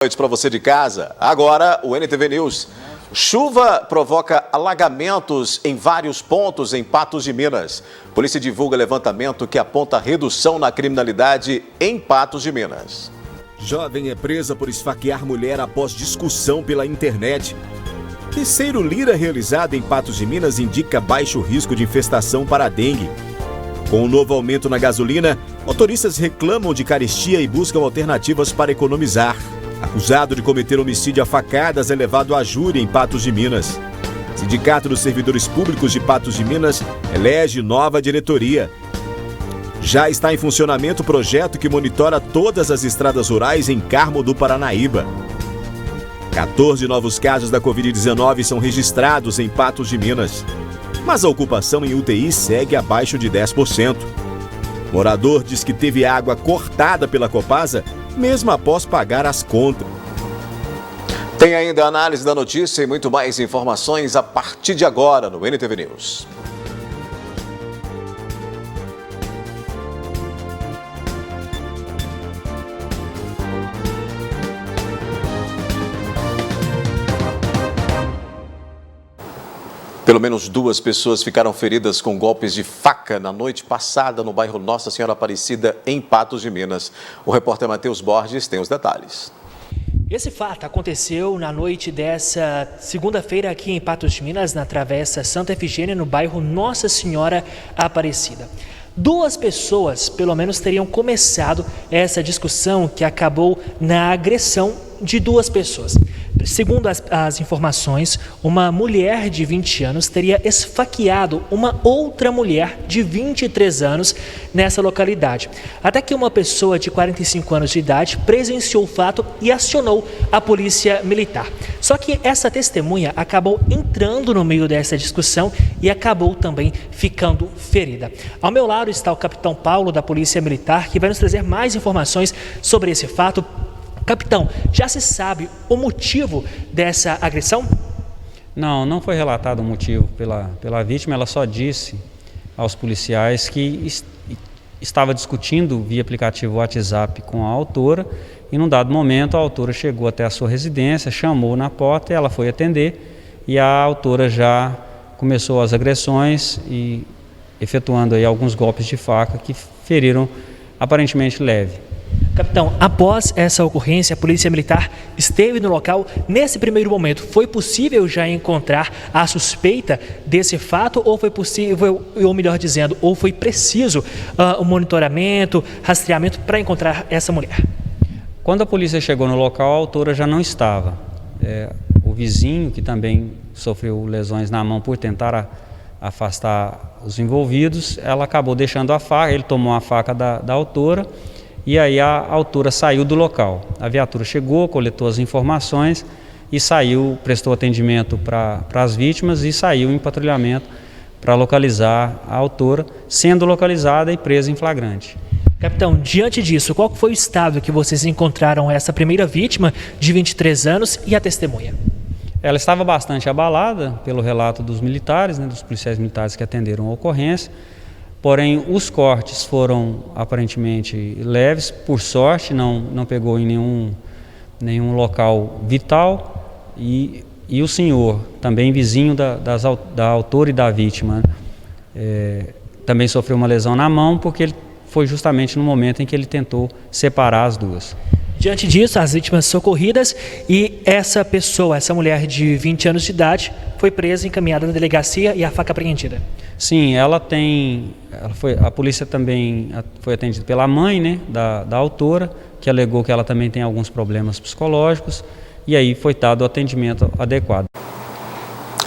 Boa noite para você de casa. Agora, o NTV News. Chuva provoca alagamentos em vários pontos em Patos de Minas. Polícia divulga levantamento que aponta redução na criminalidade em Patos de Minas. Jovem é presa por esfaquear mulher após discussão pela internet. Terceiro Lira realizado em Patos de Minas indica baixo risco de infestação para a dengue. Com o novo aumento na gasolina, motoristas reclamam de carestia e buscam alternativas para economizar. Acusado de cometer homicídio a facadas é levado a júri em Patos de Minas. Sindicato dos Servidores Públicos de Patos de Minas elege nova diretoria. Já está em funcionamento o projeto que monitora todas as estradas rurais em Carmo do Paranaíba. 14 novos casos da Covid-19 são registrados em Patos de Minas. Mas a ocupação em UTI segue abaixo de 10%. Morador diz que teve água cortada pela Copasa mesmo após pagar as contas. Tem ainda a análise da notícia e muito mais informações a partir de agora no NTV News. Pelo menos 2 pessoas ficaram feridas com golpes de faca na noite passada no bairro Nossa Senhora Aparecida, em Patos de Minas. O repórter Matheus Borges tem os detalhes. Esse fato aconteceu na noite dessa segunda-feira aqui em Patos de Minas, na Travessa Santa Efigênia, no bairro Nossa Senhora Aparecida. 2 pessoas, pelo menos, teriam começado essa discussão que acabou na agressão de 2 pessoas. Segundo as informações, uma mulher de 20 anos teria esfaqueado uma outra mulher de 23 anos nessa localidade. Até que uma pessoa de 45 anos de idade presenciou o fato e acionou a polícia militar. Só que essa testemunha acabou entrando no meio dessa discussão e acabou também ficando ferida. Ao meu lado está o capitão Paulo da Polícia Militar, que vai nos trazer mais informações sobre esse fato. Capitão, já se sabe o motivo dessa agressão? Não foi relatado o motivo pela vítima. Ela só disse aos policiais que estava discutindo via aplicativo WhatsApp com a autora e num dado momento a autora chegou até a sua residência, chamou na porta e ela foi atender e a autora já começou as agressões e efetuando aí alguns golpes de faca que feriram aparentemente leve. Capitão, após essa ocorrência, a Polícia Militar esteve no local. Nesse primeiro momento, foi possível já encontrar a suspeita desse fato ou foi possível, ou melhor dizendo, ou foi preciso o monitoramento, rastreamento para encontrar essa mulher? Quando a polícia chegou no local, a autora já não estava. O vizinho, que também sofreu lesões na mão por tentar afastar os envolvidos, ela acabou deixando a faca, ele tomou a faca da autora. E aí a autora saiu do local. A viatura chegou, coletou as informações e saiu, prestou atendimento para as vítimas e saiu em patrulhamento para localizar a autora, sendo localizada e presa em flagrante. Capitão, diante disso, qual foi o estado que vocês encontraram essa primeira vítima de 23 anos e a testemunha? Ela estava bastante abalada pelo relato dos militares, dos policiais militares que atenderam a ocorrência. Porém, os cortes foram aparentemente leves, por sorte, não pegou em nenhum local vital e o senhor, também vizinho da autora e da vítima, também sofreu uma lesão na mão porque ele foi justamente no momento em que ele tentou separar as duas. Diante disso, as vítimas socorridas e essa pessoa, essa mulher de 20 anos de idade, foi presa, encaminhada na delegacia e a faca apreendida. Sim, a polícia também foi atendida pela mãe, da autora, que alegou que ela também tem alguns problemas psicológicos e aí foi dado o atendimento adequado.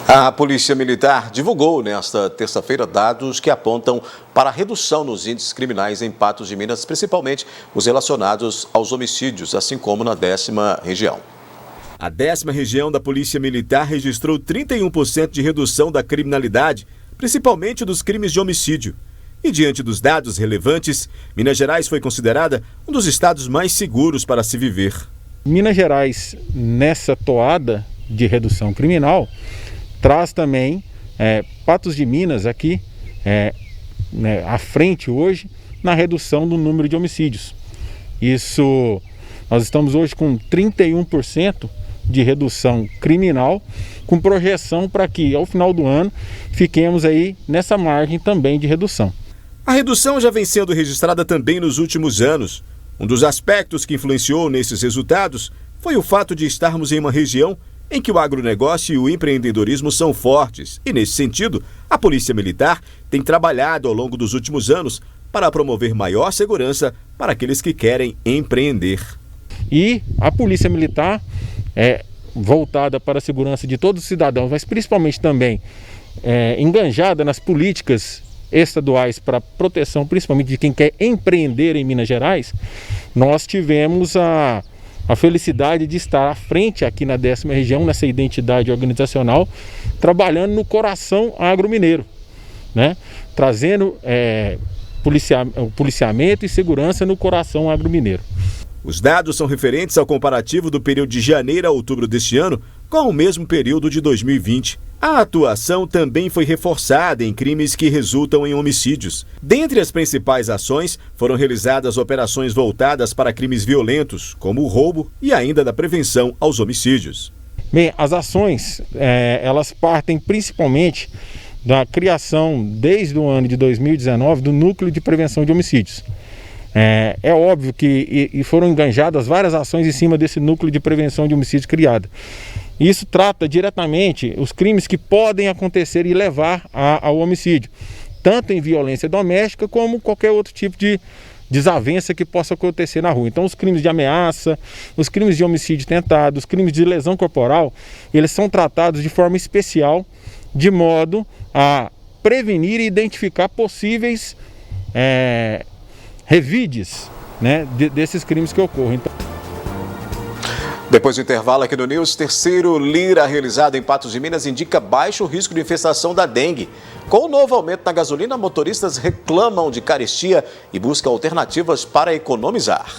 A Polícia Militar divulgou nesta terça-feira dados que apontam para a redução nos índices criminais em Patos de Minas, principalmente os relacionados aos homicídios, assim como na 10ª região. A 10ª região da Polícia Militar registrou 31% de redução da criminalidade, principalmente dos crimes de homicídio. E diante dos dados relevantes, Minas Gerais foi considerada um dos estados mais seguros para se viver. Minas Gerais, nessa toada de redução criminal, traz também Patos de Minas aqui à frente hoje na redução do número de homicídios. Isso Nós estamos hoje com 31% de redução criminal, com projeção para que ao final do ano fiquemos aí nessa margem também de redução. A redução já vem sendo registrada também nos últimos anos. Um dos aspectos que influenciou nesses resultados foi o fato de estarmos em uma região em que o agronegócio e o empreendedorismo são fortes. E, nesse sentido, a Polícia Militar tem trabalhado ao longo dos últimos anos para promover maior segurança para aqueles que querem empreender. E a Polícia Militar é voltada para a segurança de todos os cidadãos, mas principalmente também enganjada nas políticas estaduais para proteção, principalmente de quem quer empreender em Minas Gerais. Nós tivemos a felicidade de estar à frente aqui na 10ª região, nessa identidade organizacional, trabalhando no coração agromineiro, né? Trazendo policiamento e segurança no coração agromineiro. Os dados são referentes ao comparativo do período de janeiro a outubro deste ano com o mesmo período de 2020. A atuação também foi reforçada em crimes que resultam em homicídios. Dentre as principais ações, foram realizadas operações voltadas para crimes violentos, como o roubo e ainda da prevenção aos homicídios. Bem, as ações, elas partem principalmente da criação, desde o ano de 2019, do Núcleo de Prevenção de Homicídios. É óbvio que foram enganjadas várias ações em cima desse Núcleo de Prevenção de Homicídios criado. Isso trata diretamente os crimes que podem acontecer e levar ao homicídio, tanto em violência doméstica como qualquer outro tipo de desavença que possa acontecer na rua. Então, os crimes de ameaça, os crimes de homicídio tentado, os crimes de lesão corporal, eles são tratados de forma especial, de modo a prevenir e identificar possíveis revides, né, desses crimes que ocorrem. Depois do intervalo aqui no News, terceiro Lira realizado em Patos de Minas indica baixo risco de infestação da dengue. Com o novo aumento na gasolina, motoristas reclamam de carestia e buscam alternativas para economizar.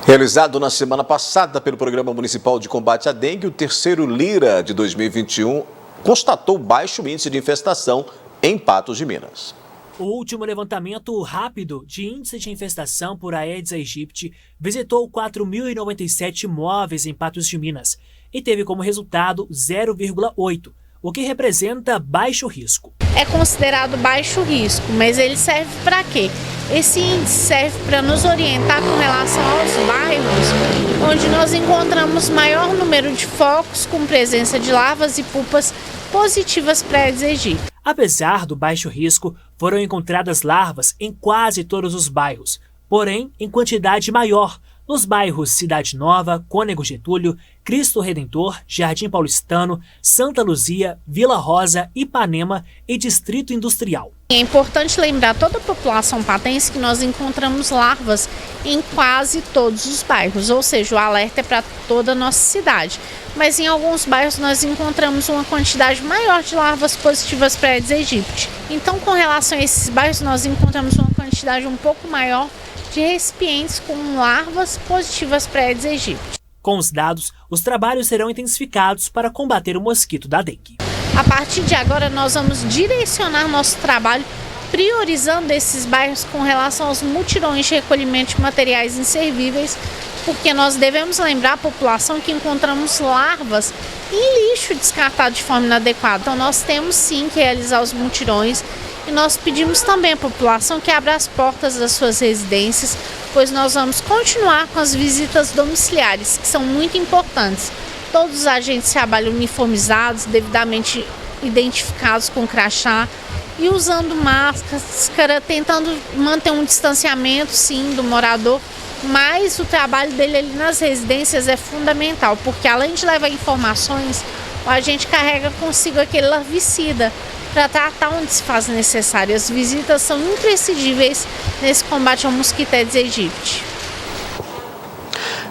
Realizado na semana passada pelo Programa Municipal de Combate à Dengue, o terceiro Lira de 2021 constatou baixo índice de infestação em Patos de Minas. O último levantamento rápido de índice de infestação por Aedes aegypti visitou 4.097 imóveis em Patos de Minas e teve como resultado 0,8, o que representa baixo risco. É considerado baixo risco, mas ele serve para quê? Esse índice serve para nos orientar com relação aos bairros onde nós encontramos maior número de focos com presença de larvas e pupas positivas para Aedes aegypti. Apesar do baixo risco, foram encontradas larvas em quase todos os bairros, porém em quantidade maior nos bairros Cidade Nova, Cônego Getúlio, Cristo Redentor, Jardim Paulistano, Santa Luzia, Vila Rosa, Ipanema e Distrito Industrial. É importante lembrar toda a população patense que nós encontramos larvas em quase todos os bairros, ou seja, o alerta é para toda a nossa cidade. Mas em alguns bairros nós encontramos uma quantidade maior de larvas positivas para Aedes aegypti. Então, com relação a esses bairros, nós encontramos uma quantidade um pouco maior de recipientes com larvas positivas para Aedes aegypti. Com os dados, os trabalhos serão intensificados para combater o mosquito da dengue. A partir de agora, nós vamos direcionar nosso trabalho priorizando esses bairros com relação aos mutirões de recolhimento de materiais inservíveis, porque nós devemos lembrar a população que encontramos larvas em lixo descartado de forma inadequada. Então, nós temos sim que realizar os mutirões e nós pedimos também à população que abra as portas das suas residências, pois nós vamos continuar com as visitas domiciliares, que são muito importantes. Todos os agentes trabalham uniformizados, devidamente identificados com crachá e usando máscara, tentando manter um distanciamento, sim, do morador, mas o trabalho dele ali nas residências é fundamental, porque além de levar informações, o agente carrega consigo aquele larvicida para tratar onde se faz necessário. As visitas são imprescindíveis nesse combate ao mosquito Aedes aegypti.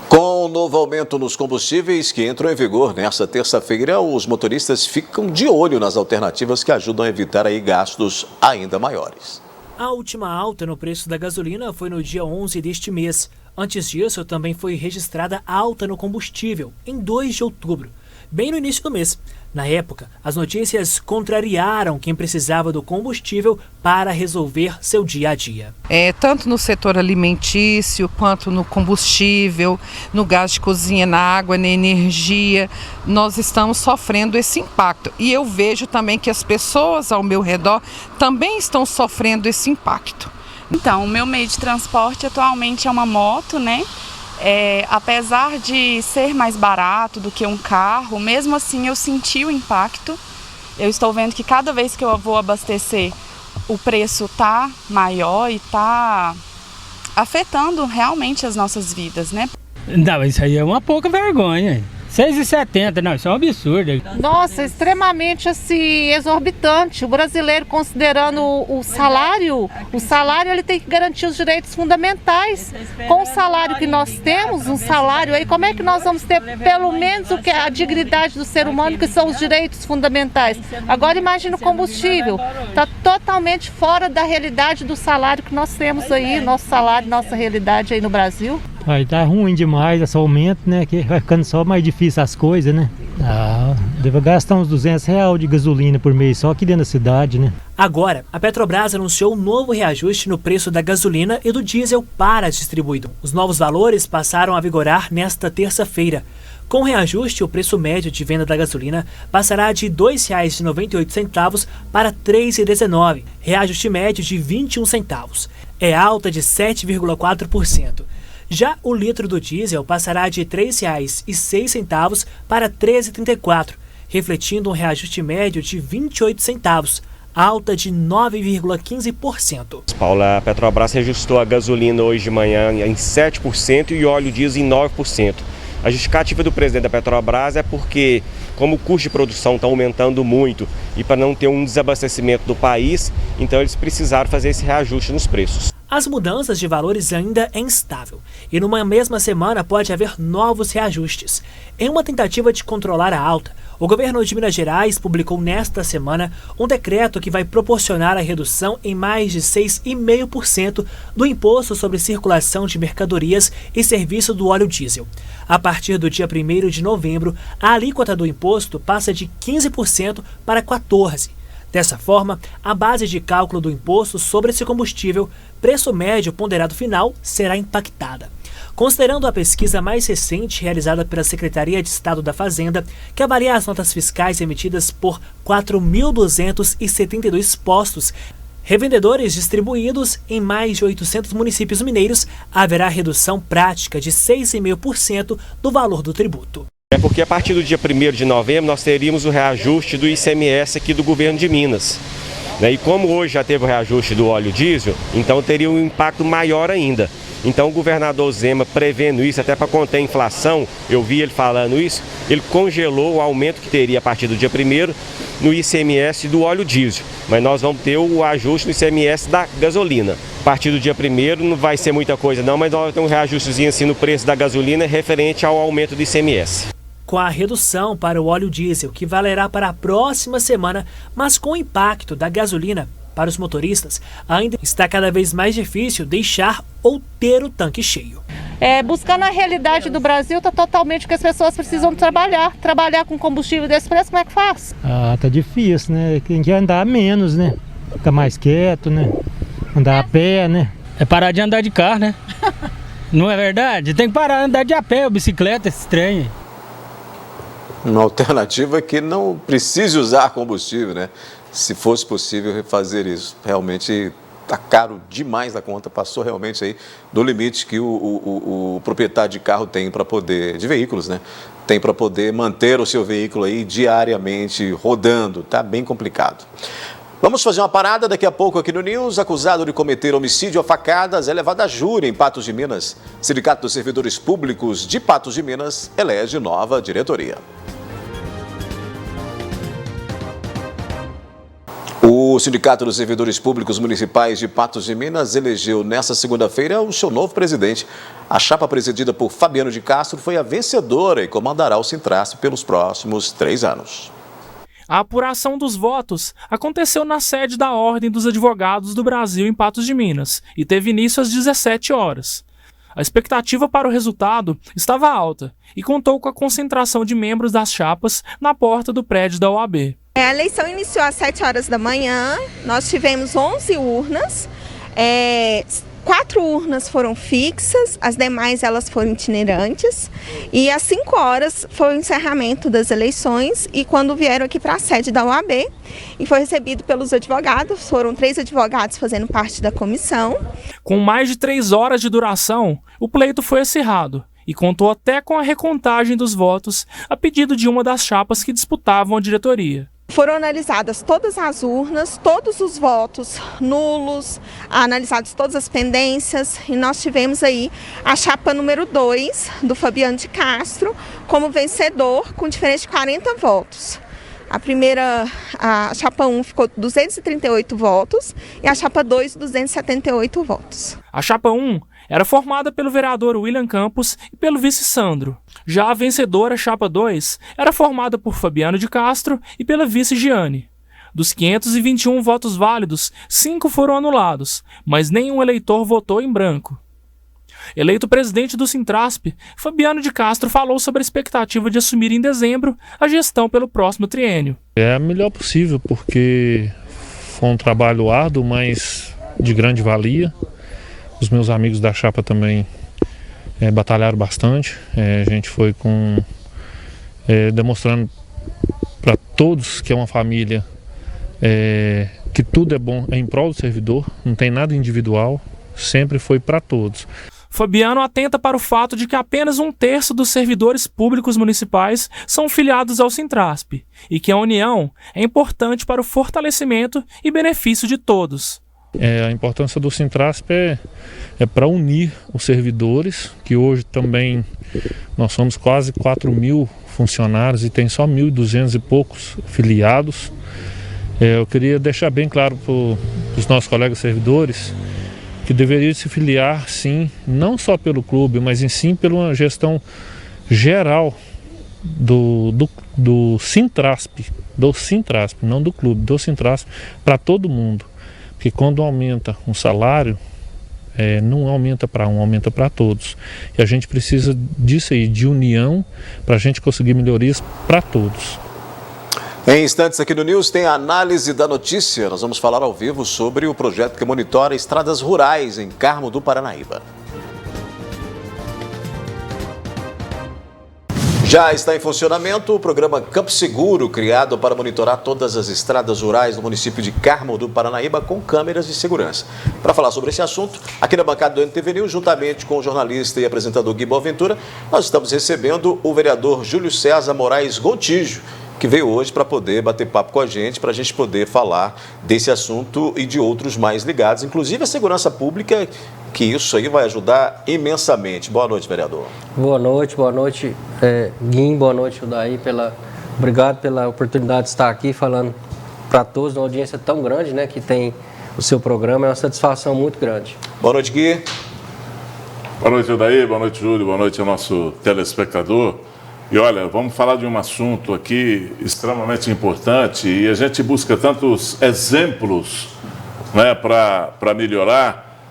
Com o novo aumento nos combustíveis que entram em vigor nesta terça-feira, os motoristas ficam de olho nas alternativas que ajudam a evitar aí gastos ainda maiores. A última alta no preço da gasolina foi no dia 11 deste mês. Antes disso, também foi registrada alta no combustível, em 2 de outubro. bem no início do mês. Na época, as notícias contrariaram quem precisava do combustível para resolver seu dia a dia. Tanto no setor alimentício, quanto no combustível, no gás de cozinha, na água, na energia, nós estamos sofrendo esse impacto. E eu vejo também que as pessoas ao meu redor também estão sofrendo esse impacto. Então, o meu meio de transporte atualmente é uma moto, né? Apesar de ser mais barato do que um carro, mesmo assim eu senti o impacto. Eu estou vendo que cada vez que eu vou abastecer, o preço está maior e está afetando realmente as nossas vidas, né? Não, isso aí é uma pouca vergonha. R$6,70, não, isso é um absurdo. Nossa, extremamente assim, exorbitante. O brasileiro, considerando o salário ele tem que garantir os direitos fundamentais. Com o salário que nós temos, um salário aí, como é que nós vamos ter pelo menos o que é a dignidade do ser humano, que são os direitos fundamentais? Agora imagina o combustível, está totalmente fora da realidade do salário que nós temos aí, nosso salário, nossa realidade aí no Brasil. Aí tá ruim demais esse aumento, né? Que vai ficando só mais difícil as coisas, né? Deve gastar uns R$200 de gasolina por mês só aqui dentro da cidade, né? Agora, a Petrobras anunciou um novo reajuste no preço da gasolina e do diesel para a distribuidora. Os novos valores passaram a vigorar nesta terça-feira. Com o reajuste, o preço médio de venda da gasolina passará de R$ 2,98 para R$ 3,19, reajuste médio de 21 centavos. É alta de 7,4%. Já o litro do diesel passará de R$ 3,06 para R$ 13,34, refletindo um reajuste médio de 28 centavos, alta de 9,15%. Paula, a Petrobras reajustou a gasolina hoje de manhã em 7% e o óleo diesel em 9%. A justificativa do presidente da Petrobras é porque, como o custo de produção está aumentando muito e para não ter um desabastecimento do país, então eles precisaram fazer esse reajuste nos preços. As mudanças de valores ainda é instável e numa mesma semana pode haver novos reajustes. Em uma tentativa de controlar a alta, o governo de Minas Gerais publicou nesta semana um decreto que vai proporcionar a redução em mais de 6,5% do imposto sobre circulação de mercadorias e serviço do óleo diesel. A partir do dia 1º de novembro, a alíquota do imposto passa de 15% para 14%. Dessa forma, a base de cálculo do imposto sobre esse combustível, preço médio ponderado final, será impactada. Considerando a pesquisa mais recente realizada pela Secretaria de Estado da Fazenda, que avalia as notas fiscais emitidas por 4.272 postos, revendedores distribuídos em mais de 800 municípios mineiros, haverá redução prática de 6,5% do valor do tributo. É porque a partir do dia 1º de novembro nós teríamos o reajuste do ICMS aqui do governo de Minas. E como hoje já teve o reajuste do óleo diesel, então teria um impacto maior ainda. Então o governador Zema, prevendo isso até para conter a inflação, eu vi ele falando isso, ele congelou o aumento que teria a partir do dia 1º no ICMS do óleo diesel. Mas nós vamos ter o ajuste no ICMS da gasolina. A partir do dia 1º não vai ser muita coisa não, mas nós vamos ter um reajustezinho assim no preço da gasolina referente ao aumento do ICMS. Com a redução para o óleo diesel, que valerá para a próxima semana, mas com o impacto da gasolina para os motoristas, ainda está cada vez mais difícil deixar ou ter o tanque cheio. Buscando a realidade do Brasil, está totalmente que as pessoas precisam trabalhar com combustível desse preço, como é que faz? Tá difícil, né? Tem que andar menos, né? Ficar mais quieto, né? Andar a pé, né? É parar de andar de carro, né? Não é verdade? Tem que parar de andar de a pé, ou bicicleta, esse trem. Uma alternativa é que não precise usar combustível, né? Se fosse possível fazer isso. Realmente está caro demais a conta, passou realmente aí do limite que o proprietário de carro tem para poder, de veículos, né? Tem para poder manter o seu veículo aí diariamente rodando. Está bem complicado. Vamos fazer uma parada daqui a pouco aqui no News. Acusado de cometer homicídio a facadas é levado a júri em Patos de Minas. Sindicato dos Servidores Públicos de Patos de Minas elege nova diretoria. O Sindicato dos Servidores Públicos Municipais de Patos de Minas elegeu nesta segunda-feira o seu novo presidente. A chapa presidida por Fabiano de Castro foi a vencedora e comandará o Sintrasp pelos próximos 3 anos. A apuração dos votos aconteceu na sede da Ordem dos Advogados do Brasil em Patos de Minas e teve início às 17 horas. A expectativa para o resultado estava alta e contou com a concentração de membros das chapas na porta do prédio da OAB. A eleição iniciou às 7 horas da manhã, nós tivemos 11 urnas, 4 urnas foram fixas, as demais elas foram itinerantes, e às 5 horas foi o encerramento das eleições, e quando vieram aqui para a sede da OAB, e foi recebido pelos advogados, foram 3 advogados fazendo parte da comissão. Com mais de 3 horas de duração, o pleito foi acirrado e contou até com a recontagem dos votos a pedido de uma das chapas que disputavam a diretoria. Foram analisadas todas as urnas, todos os votos nulos, analisadas todas as pendências, e nós tivemos aí a chapa número 2 do Fabiano de Castro como vencedor com diferença de 40 votos. A chapa 1 ficou 238 votos e a chapa 2, 278 votos. A chapa 1 era formada pelo vereador William Campos e pelo vice Sandro. Já a vencedora, chapa 2, era formada por Fabiano de Castro e pela vice Giane. Dos 521 votos válidos, 5 foram anulados, mas nenhum eleitor votou em branco. Eleito presidente do Sintrasp, Fabiano de Castro falou sobre a expectativa de assumir em dezembro a gestão pelo próximo triênio. É a melhor possível, porque foi um trabalho árduo, mas de grande valia. Os meus amigos da chapa também batalharam bastante. A gente foi demonstrando para todos que é uma família, que tudo é bom, é em prol do servidor, não tem nada individual, sempre foi para todos. Fabiano atenta para o fato de que apenas 1/3 dos servidores públicos municipais são filiados ao Sintrasp e que a união é importante para o fortalecimento e benefício de todos. A importância do Sintrasp é para unir os servidores, que hoje também nós somos quase 4.000 funcionários e tem só 1.200 e poucos filiados. Eu queria deixar bem claro para os nossos colegas servidores que deveriam se filiar, sim, não só pelo clube, mas sim pela uma gestão geral do Sintrasp, não do clube, do Sintrasp, para todo mundo. Porque quando aumenta um salário, não aumenta para um, aumenta para todos. E a gente precisa disso aí, de união, para a gente conseguir melhorias para todos. Em instantes aqui no News tem a análise da notícia. Nós vamos falar ao vivo sobre o projeto que monitora estradas rurais em Carmo do Paranaíba. Já está em funcionamento o programa Campo Seguro, criado para monitorar todas as estradas rurais no município de Carmo do Paranaíba com câmeras de segurança. Para falar sobre esse assunto, aqui na bancada do NTV News, juntamente com o jornalista e apresentador Gui Boaventura, nós estamos recebendo o vereador Júlio César Moraes Gontijo, que veio hoje para poder bater papo com a gente, para a gente poder falar desse assunto e de outros mais ligados, inclusive a segurança pública, que isso aí vai ajudar imensamente. Boa noite, vereador. Boa noite, Guim, boa noite, Udaí, obrigado pela oportunidade de estar aqui falando para todos, uma audiência tão grande, né, que tem o seu programa, é uma satisfação muito grande. Boa noite, Gui. Boa noite, Udaí, boa noite, Júlio, boa noite ao nosso telespectador. E olha, vamos falar de um assunto aqui extremamente importante e a gente busca tantos exemplos, né, para melhorar.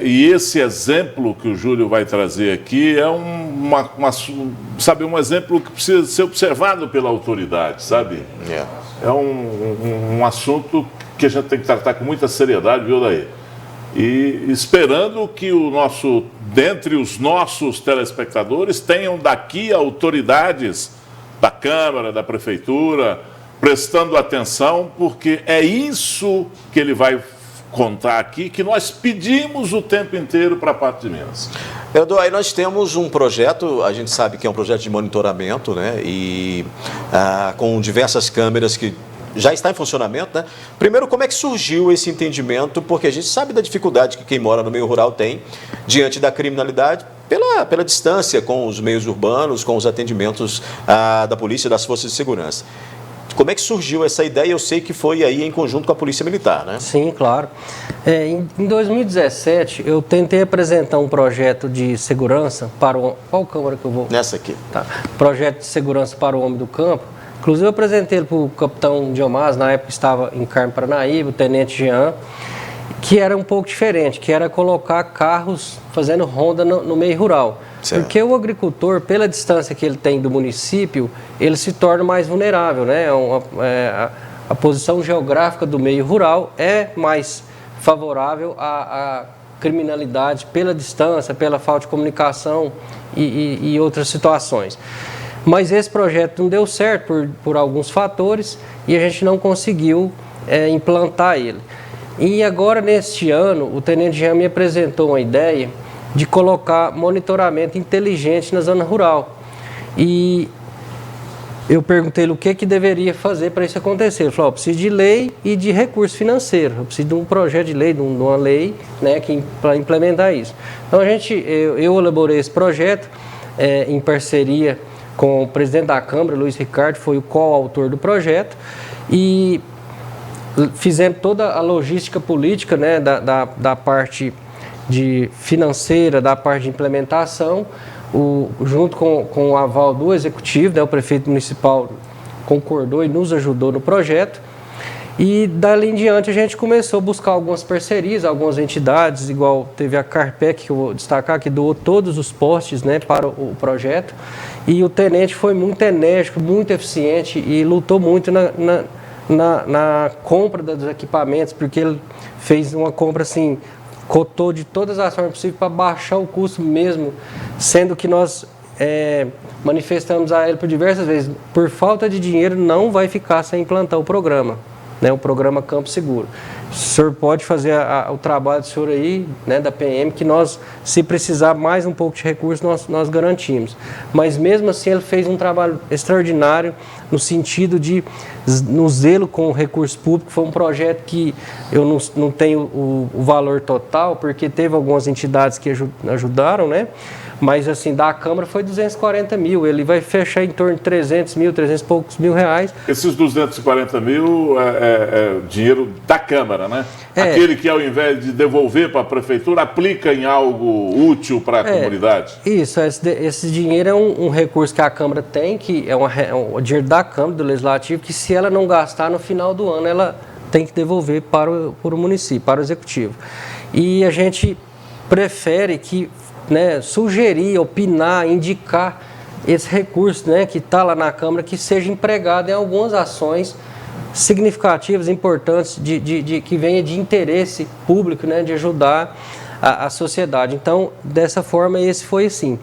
E esse exemplo que o Júlio vai trazer aqui é um exemplo que precisa ser observado pela autoridade, sabe? É um assunto que a gente tem que tratar com muita seriedade, viu, daí? E esperando que dentre os nossos telespectadores tenham daqui autoridades da Câmara, da Prefeitura, prestando atenção, porque é isso que ele vai contar aqui, que nós pedimos o tempo inteiro para a parte de Minas. Vereador, aí nós temos um projeto, a gente sabe que é um projeto de monitoramento, né? E com diversas câmeras que já está em funcionamento, né? Primeiro, como é que surgiu esse entendimento? Porque a gente sabe da dificuldade que quem mora no meio rural tem diante da criminalidade pela distância com os meios urbanos, com os atendimentos da polícia e das forças de segurança. Como é que surgiu essa ideia? Eu sei que foi aí em conjunto com a Polícia Militar, né? Sim, claro. Em 2017, eu tentei apresentar um projeto de segurança para o... Qual câmara que eu vou? Nessa aqui. Tá. Projeto de segurança para o homem do campo. Inclusive, eu apresentei ele para o capitão Diomas, na época estava em Carmo Paranaíba, o tenente Jean. que era um pouco diferente, que era colocar carros fazendo ronda no meio rural. Certo. Porque o agricultor, pela distância que ele tem do município, ele se torna mais vulnerável, né? A posição geográfica do meio rural é mais favorável à criminalidade pela distância, pela falta de comunicação e outras situações. Mas esse projeto não deu certo por alguns fatores e a gente não conseguiu implantar ele. E agora, neste ano, o Tenente Jean me apresentou uma ideia de colocar monitoramento inteligente na zona rural. E eu perguntei-lhe o que deveria fazer para isso acontecer. Ele falou, eu preciso de lei e de recurso financeiro, eu preciso de um projeto de lei, de uma lei, né, para implementar isso. Então, eu elaborei esse projeto em parceria com o presidente da Câmara, Luiz Ricardo, foi o coautor do projeto, e fizemos toda a logística política, né, da parte financeira, da parte de implementação, junto com o aval do executivo, né, o prefeito municipal concordou e nos ajudou no projeto. E dali em diante a gente começou a buscar algumas parcerias, algumas entidades, igual teve a Carpec, que eu vou destacar, que doou todos os postes, né, para o projeto. E o tenente foi muito enérgico, muito eficiente e lutou muito na compra dos equipamentos, porque ele fez uma compra assim, cotou de todas as formas possíveis para baixar o custo mesmo, sendo que nós manifestamos a ele por diversas vezes, por falta de dinheiro não vai ficar sem implantar o programa, né, o programa Campo Seguro. O senhor pode fazer o trabalho do senhor aí, né, da PM, que nós, se precisar mais um pouco de recursos, nós garantimos. Mas mesmo assim ele fez um trabalho extraordinário no sentido de, no zelo com o recurso público. Foi um projeto que eu não tenho o valor total, porque teve algumas entidades que ajudaram, né? Mas assim, da Câmara foi 240 mil, ele vai fechar em torno de 300 e poucos mil reais. Esses 240 mil é dinheiro da Câmara, né? Aquele que, ao invés de devolver para a Prefeitura, aplica em algo útil para a comunidade. Isso, esse dinheiro é um recurso que a Câmara tem, que é o dinheiro da Câmara, do Legislativo, que se ela não gastar no final do ano, ela tem que devolver para o município, para o Executivo. E a gente prefere que, né, sugerir, opinar, indicar esse recurso, né, que está lá na Câmara, que seja empregado em algumas ações significativas, importantes, que venha de interesse público, né, de ajudar a sociedade. Então, dessa forma, esse foi assim.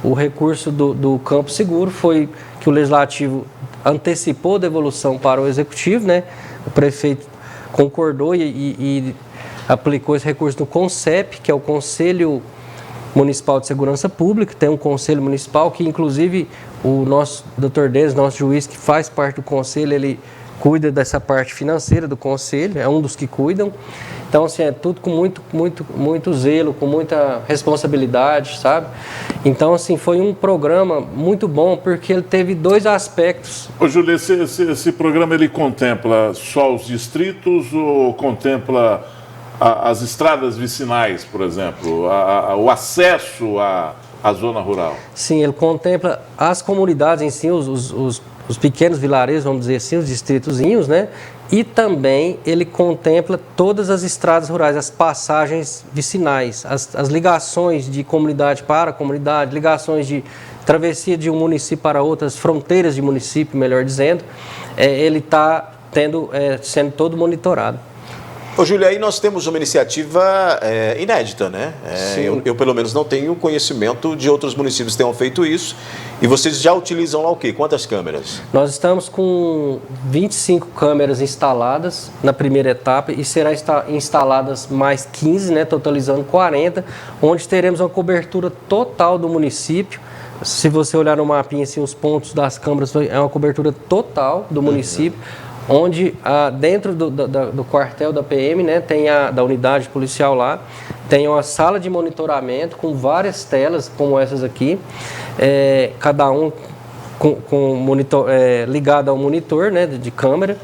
O recurso do Campo Seguro foi que o Legislativo antecipou a devolução para o Executivo, né, o prefeito concordou e aplicou esse recurso no CONCEP, que é o Conselho Municipal de Segurança Pública. Tem um conselho municipal que, inclusive, o nosso Dr. Denis, nosso juiz, que faz parte do conselho, ele cuida dessa parte financeira do conselho, é um dos que cuidam. Então, assim, é tudo com muito zelo, com muita responsabilidade, sabe? Então, assim, foi um programa muito bom, porque ele teve dois aspectos. Ô, Júlio, esse programa, ele contempla só os distritos ou contempla as estradas vicinais, por exemplo, o acesso à zona rural? Sim, ele contempla as comunidades em si, os pequenos vilarejos, vamos dizer assim, os distritozinhos, né? E também ele contempla todas as estradas rurais, as passagens vicinais, as ligações de comunidade para comunidade, ligações de travessia de um município para outras, fronteiras de município, melhor dizendo, ele está sendo todo monitorado. Ô, Júlio, aí nós temos uma iniciativa inédita, né? Eu, pelo menos, não tenho conhecimento de outros municípios que tenham feito isso. E vocês já utilizam lá o quê? Quantas câmeras? Nós estamos com 25 câmeras instaladas na primeira etapa e serão instaladas mais 15, né, totalizando 40, onde teremos uma cobertura total do município. Se você olhar no mapinha, assim, os pontos das câmeras, é uma cobertura total do município. Onde dentro do quartel da PM, né, tem da unidade policial lá, tem uma sala de monitoramento com várias telas como essas aqui, cada um ligado ao monitor, né, de câmera,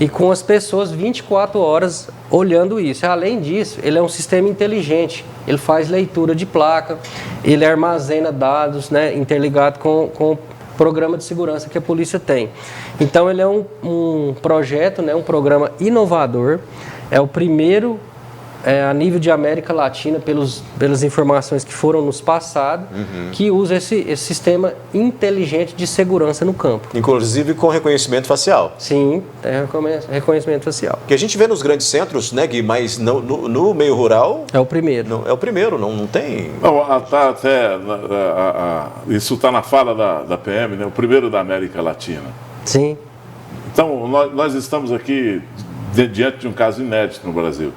e com as pessoas 24 horas olhando isso. Além disso, ele é um sistema inteligente, ele faz leitura de placa, ele armazena dados, né, interligado com programa de segurança que a polícia tem. Então, ele é um projeto, né, um programa inovador, é o primeiro a nível de América Latina, pelas informações que foram nos passadas, que usa esse sistema inteligente de segurança no campo. Inclusive com reconhecimento facial. Sim, tem reconhecimento facial. Que a gente vê nos grandes centros, né, Gui? Mas no meio rural... É o primeiro. Não, é o primeiro, não tem... Não, isso está na fala da PM, né? O primeiro da América Latina. Sim. Então, nós estamos aqui diante de um caso inédito no Brasil.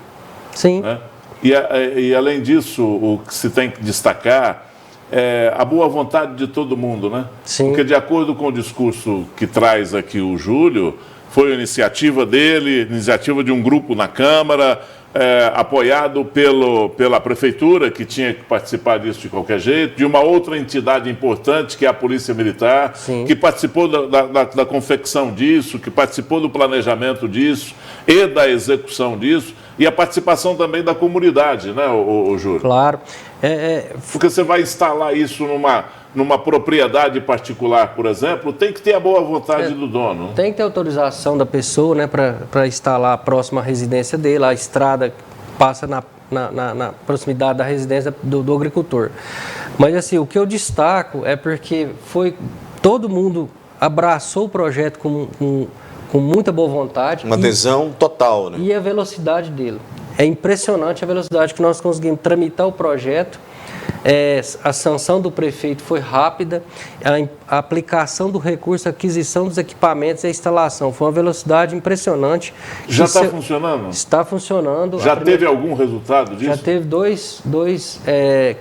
Sim. Né? E além disso, o que se tem que destacar é a boa vontade de todo mundo, né? Sim. Porque de acordo com o discurso que traz aqui o Júlio, foi a iniciativa dele, iniciativa de um grupo na Câmara, apoiado pela Prefeitura, que tinha que participar disso de qualquer jeito, de uma outra entidade importante, que é a Polícia Militar, Sim. que participou da confecção disso, que participou do planejamento disso e da execução disso, e a participação também da comunidade, né, o Júlio? Claro. Porque você vai instalar isso numa propriedade particular, por exemplo, tem que ter a boa vontade do dono. Tem que ter autorização da pessoa, né, para instalar a próxima residência dele, a estrada passa na proximidade da residência do agricultor. Mas assim, o que eu destaco é porque todo mundo abraçou o projeto com muita boa vontade. Uma adesão total, né? E a velocidade dele. É impressionante a velocidade que nós conseguimos tramitar o projeto. A sanção do prefeito foi rápida, a aplicação do recurso, a aquisição dos equipamentos e a instalação. Foi uma velocidade impressionante. Já está funcionando? Está funcionando. Já teve algum resultado disso? Já teve dois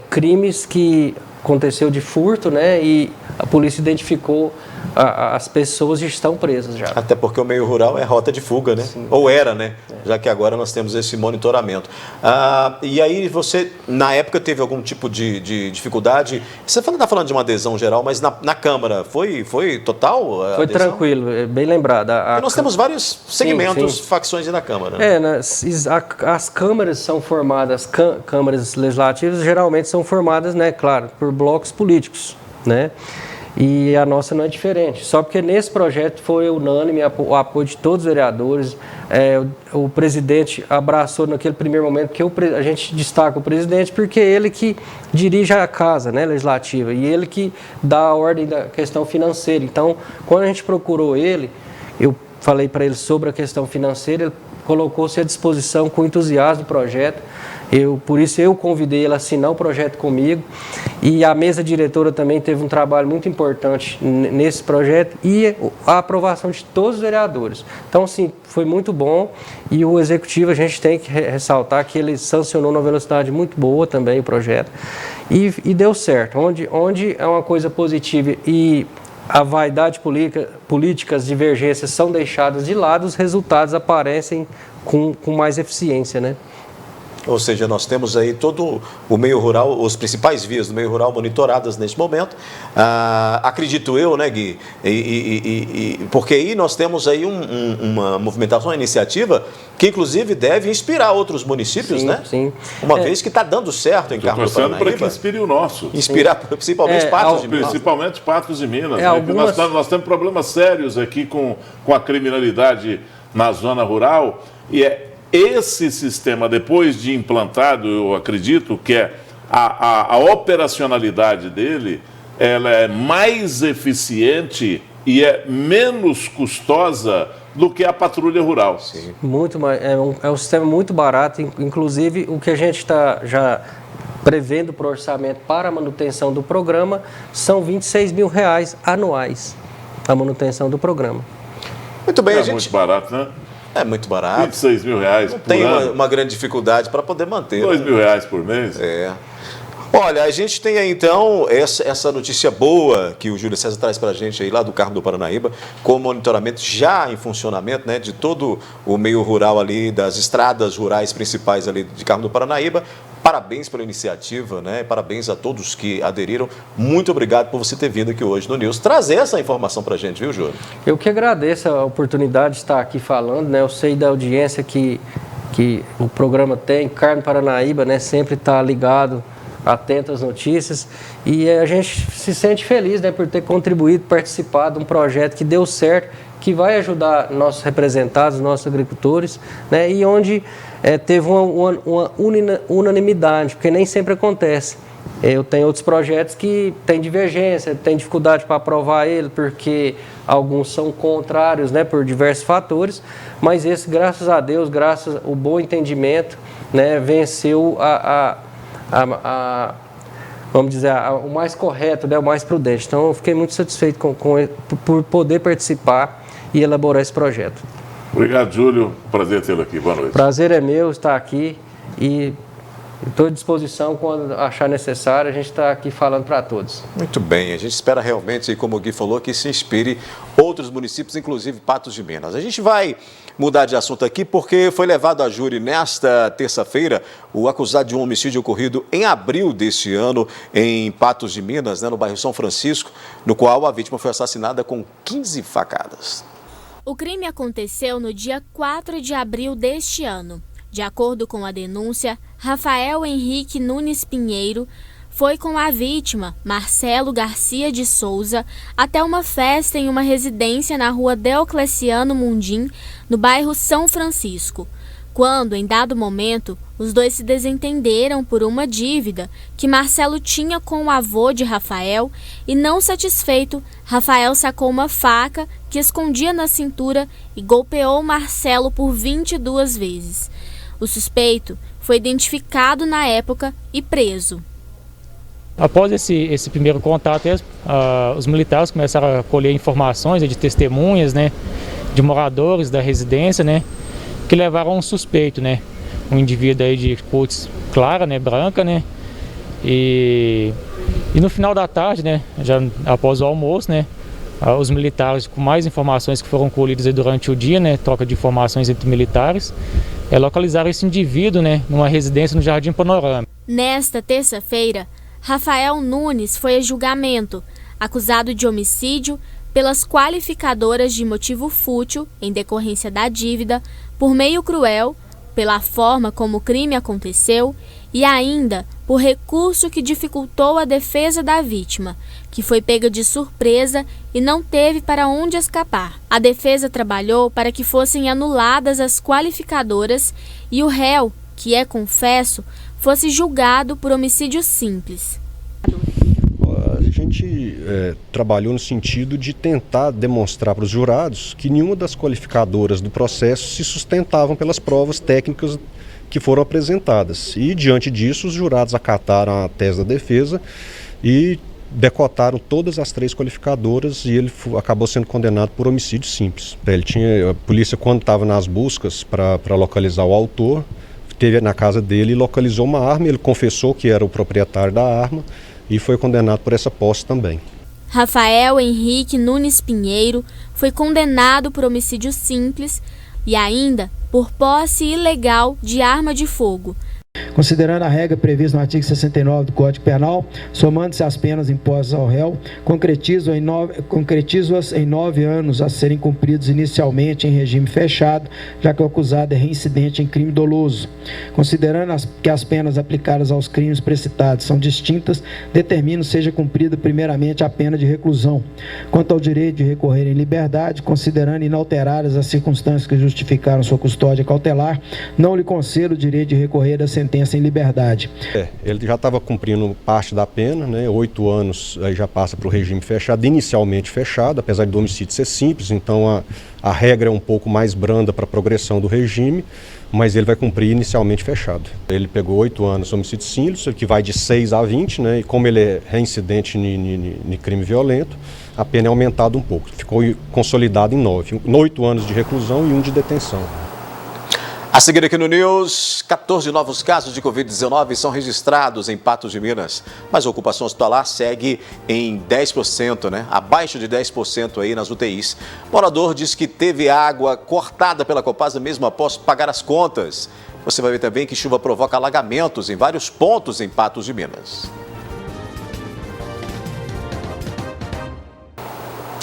crimes que aconteceu de furto, né? E a polícia identificou as pessoas estão presas já. Até porque o meio rural é rota de fuga, né? Sim. Ou era, né? Já que agora nós temos esse monitoramento. E aí você, na época, teve algum tipo de dificuldade? Você está falando de uma adesão geral, mas na Câmara foi total a Foi adesão? Tranquilo, bem lembrado. Nós temos vários segmentos, facções na Câmara. Né? As câmaras são formadas, câmaras legislativas geralmente são formadas, né, claro, por blocos políticos, né? E a nossa não é diferente. Só porque nesse projeto foi unânime o apoio de todos os vereadores. O presidente abraçou naquele primeiro momento, que a gente destaca o presidente porque é ele que dirige a casa, né, legislativa, e ele que dá a ordem da questão financeira. Então, quando a gente procurou ele, eu falei para ele sobre a questão financeira, ele colocou-se à disposição com entusiasmo do projeto. Por isso eu convidei ele a assinar o projeto comigo, e a mesa diretora também teve um trabalho muito importante nesse projeto e a aprovação de todos os vereadores. Então, assim, foi muito bom, e o executivo, a gente tem que ressaltar que ele sancionou numa velocidade muito boa também o projeto, e deu certo. Onde é uma coisa positiva e a vaidade política, as divergências são deixadas de lado, os resultados aparecem com mais eficiência, né? Ou seja, nós temos aí todo o meio rural, os principais vias do meio rural monitoradas neste momento. Acredito eu, né, Gui? Porque aí nós temos aí uma movimentação, uma iniciativa que inclusive deve inspirar outros municípios, sim, né? Sim. Uma vez que está dando certo em Carmo do Paranaíba. para que inspire o nosso. Inspirar principalmente Patos de Minas. Principalmente Patos de Minas. Né? Algumas... Nós temos problemas sérios aqui com a criminalidade na zona rural, e esse sistema, depois de implantado, eu acredito que a operacionalidade dele, ela é mais eficiente e é menos custosa do que a patrulha rural. Sim. Muito mais, é um sistema muito barato, inclusive o que a gente está já prevendo para o orçamento para a manutenção do programa são R$26 mil anuais, a manutenção do programa. Muito bem, muito barato, né? É muito barato. R$26 mil por ano. Tem uma grande dificuldade para poder manter. R$2 mil por mês? Olha, a gente tem aí então essa notícia boa que o Júlio César traz para a gente aí lá do Carmo do Paranaíba, com o monitoramento já em funcionamento, né, de todo o meio rural ali, das estradas rurais principais ali de Carmo do Paranaíba. Parabéns pela iniciativa, né? Parabéns a todos que aderiram. Muito obrigado por você ter vindo aqui hoje no News trazer essa informação para a gente, viu, Júlio? Eu que agradeço a oportunidade de estar aqui falando, né? Eu sei da audiência que o programa tem, Carmo do Paranaíba, né? Sempre está ligado, atento às notícias, e a gente se sente feliz, né, por ter contribuído, participado de um projeto que deu certo, que vai ajudar nossos representados, nossos agricultores, né, e onde teve uma unanimidade, porque nem sempre acontece. Eu tenho outros projetos que têm divergência, tem dificuldade para aprovar ele, porque alguns são contrários, né, por diversos fatores, mas esse, graças a Deus, graças ao bom entendimento, né, venceu vamos dizer, o mais correto, né, o mais prudente. Então, eu fiquei muito satisfeito por poder participar e elaborar esse projeto. Obrigado, Júlio. Prazer tê-lo aqui. Boa noite. Prazer é meu estar aqui e estou à disposição quando achar necessário. A gente está aqui falando para todos. Muito bem. A gente espera realmente, como o Gui falou, que se inspire outros municípios, inclusive Patos de Minas. A gente vai mudar de assunto aqui porque foi levado a júri nesta terça-feira o acusado de um homicídio ocorrido em abril deste ano em Patos de Minas, no bairro São Francisco, no qual a vítima foi assassinada com 15 facadas. O crime aconteceu no dia 4 de abril deste ano. De acordo com a denúncia, Rafael Henrique Nunes Pinheiro foi com a vítima, Marcelo Garcia de Souza, até uma festa em uma residência na rua Deocleciano Mundim, no bairro São Francisco, quando, em dado momento, os dois se desentenderam por uma dívida que Marcelo tinha com o avô de Rafael e, não satisfeito, Rafael sacou uma faca que escondia na cintura e golpeou Marcelo por 22 vezes. O suspeito foi identificado na época e preso. Após esse primeiro contato, os militares começaram a colher informações de testemunhas, né, de moradores da residência, né, que levaram um suspeito, né, um indivíduo aí de cores clara, né, branca, né, e no final da tarde, né, já após o almoço, né, os militares, com mais informações que foram colhidas durante o dia, né, troca de informações entre militares, localizaram esse indivíduo, né, numa residência no Jardim Panorama. Nesta terça-feira, Rafael Nunes foi a julgamento, acusado de homicídio pelas qualificadoras de motivo fútil em decorrência da dívida, por meio cruel, pela forma como o crime aconteceu e ainda por recurso que dificultou a defesa da vítima, que foi pega de surpresa e não teve para onde escapar. A defesa trabalhou para que fossem anuladas as qualificadoras e o réu, que é confesso, fosse julgado por homicídio simples. A gente trabalhou no sentido de tentar demonstrar para os jurados que nenhuma das qualificadoras do processo se sustentavam pelas provas técnicas que foram apresentadas. E, diante disso, os jurados acataram a tese da defesa e decotaram todas as 3 qualificadoras e ele acabou sendo condenado por homicídio simples. A polícia, quando estava nas buscas para localizar o autor, esteve na casa dele e localizou uma arma. Ele confessou que era o proprietário da arma e foi condenado por essa posse também. Rafael Henrique Nunes Pinheiro foi condenado por homicídio simples e ainda por posse ilegal de arma de fogo. Considerando a regra prevista no artigo 69 do Código Penal, somando-se as penas impostas ao réu, concretizo-as em 9 anos a serem cumpridos inicialmente em regime fechado, já que o acusado é reincidente em crime doloso. Considerando que as penas aplicadas aos crimes precitados são distintas, determino seja cumprida primeiramente a pena de reclusão. Quanto ao direito de recorrer em liberdade, considerando inalteradas as circunstâncias que justificaram sua custódia cautelar, não lhe concedo o direito de recorrer da sentença em liberdade. Ele já estava cumprindo parte da pena, né? 8 anos aí já passa para o regime fechado, inicialmente fechado, apesar do homicídio ser simples, então a regra é um pouco mais branda para a progressão do regime, mas ele vai cumprir inicialmente fechado. Ele pegou 8 anos de homicídio simples, que vai de 6 a 20, né? E como ele é reincidente em crime violento, a pena é aumentada um pouco. Ficou consolidado em 8 anos de reclusão e 1 de detenção. A seguir aqui no News, 14 novos casos de Covid-19 são registrados em Patos de Minas, mas a ocupação hospitalar segue em 10%, né? Abaixo de 10% aí nas UTIs. O morador diz que teve água cortada pela Copasa mesmo após pagar as contas. Você vai ver também que chuva provoca alagamentos em vários pontos em Patos de Minas.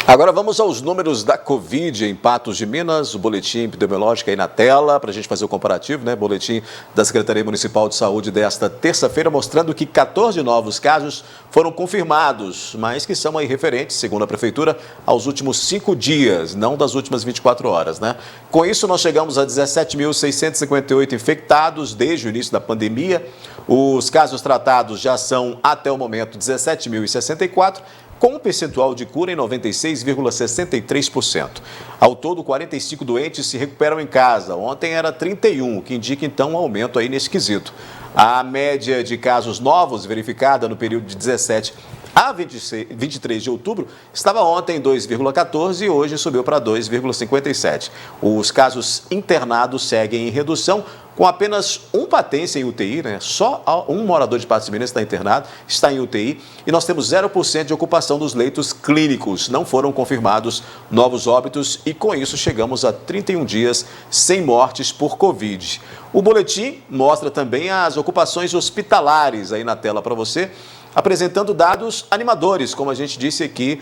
Agora vamos aos números da Covid em Patos de Minas, o boletim epidemiológico aí na tela, para a gente fazer o comparativo, né? Boletim da Secretaria Municipal de Saúde desta terça-feira, mostrando que 14 novos casos foram confirmados, mas que são aí referentes, segundo a Prefeitura, aos últimos 5 dias, não das últimas 24 horas, né? Com isso, nós chegamos a 17.658 infectados desde o início da pandemia. Os casos tratados já são, até o momento, 17.064, com um percentual de cura em 96,63%. Ao todo, 45 doentes se recuperam em casa. Ontem era 31, o que indica então um aumento aí nesse quesito. A média de casos novos verificada no período de 17 a 23 de outubro estava ontem em 2,14 e hoje subiu para 2,57. Os casos internados seguem em redução, com apenas um patense em UTI, né? Só um morador de Patos de Minas está internado, está em UTI, e nós temos 0% de ocupação dos leitos clínicos. Não foram confirmados novos óbitos e, com isso, chegamos a 31 dias sem mortes por Covid. O boletim mostra também as ocupações hospitalares aí na tela para você, apresentando dados animadores, como a gente disse aqui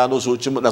nas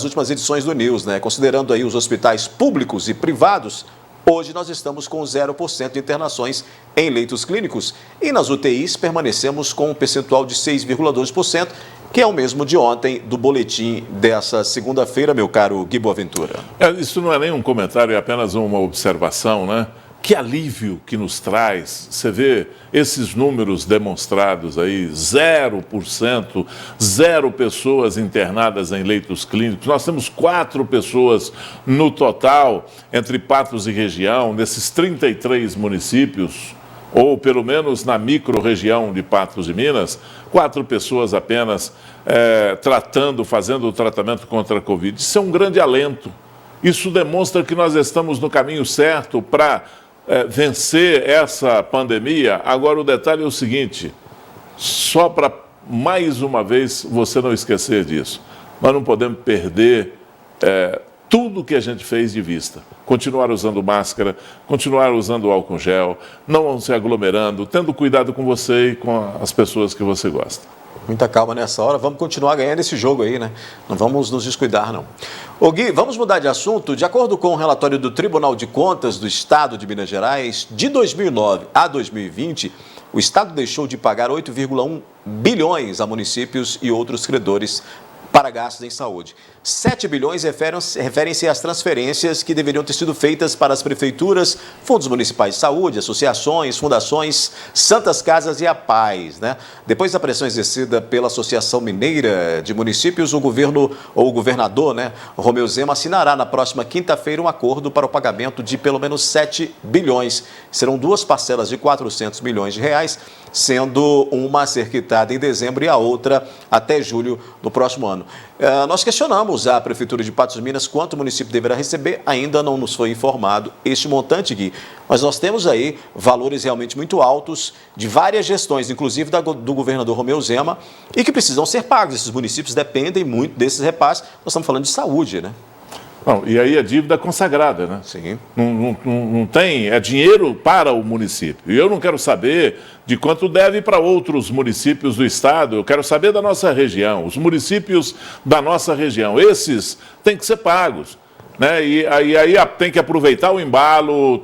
últimas edições do News, né? Considerando aí os hospitais públicos e privados, hoje nós estamos com 0% de internações em leitos clínicos e nas UTIs permanecemos com um percentual de 6,2%, que é o mesmo de ontem do boletim dessa segunda-feira, meu caro Gui Boaventura. Isso não é nem um comentário, é apenas uma observação, né? Que alívio que nos traz, você vê esses números demonstrados aí, 0%, 0 pessoas internadas em leitos clínicos. Nós temos 4 pessoas no total, entre Patos e região, nesses 33 municípios, ou pelo menos na micro-região de Patos de Minas, 4 pessoas apenas fazendo o tratamento contra a Covid. Isso é um grande alento. Isso demonstra que nós estamos no caminho certo para vencer essa pandemia. Agora, o detalhe é o seguinte, só para mais uma vez você não esquecer disso, nós não podemos perder tudo que a gente fez de vista. Continuar usando máscara, continuar usando álcool gel, não se aglomerando, tendo cuidado com você e com as pessoas que você gosta. Muita calma nessa hora, vamos continuar ganhando esse jogo aí, né? Não vamos nos descuidar, não. Ô Gui, vamos mudar de assunto. De acordo com o relatório do Tribunal de Contas do Estado de Minas Gerais, de 2009 a 2020, o Estado deixou de pagar 8,1 bilhões a municípios e outros credores para gastos em saúde. 7 bilhões referem-se às transferências que deveriam ter sido feitas para as prefeituras, fundos municipais de saúde, associações, fundações, santas casas e a paz, né? Depois da pressão exercida pela Associação Mineira de Municípios, o governador, né, Romeu Zema, assinará na próxima quinta-feira um acordo para o pagamento de pelo menos 7 bilhões. Serão 2 parcelas de 400 milhões de reais, sendo uma a ser quitada em dezembro e a outra até julho do próximo ano. Nós questionamos a Prefeitura de Patos de Minas quanto o município deverá receber, ainda não nos foi informado este montante, Gui, mas nós temos aí valores realmente muito altos de várias gestões, inclusive do governador Romeu Zema, e que precisam ser pagos. Esses municípios dependem muito desses repasses. Nós estamos falando de saúde, né? Não, e aí a dívida consagrada, né? Sim. Não tem, é dinheiro para o município. E eu não quero saber de quanto deve para outros municípios do estado, eu quero saber da nossa região, os municípios da nossa região. Esses têm que ser pagos, né? E aí tem que aproveitar o embalo,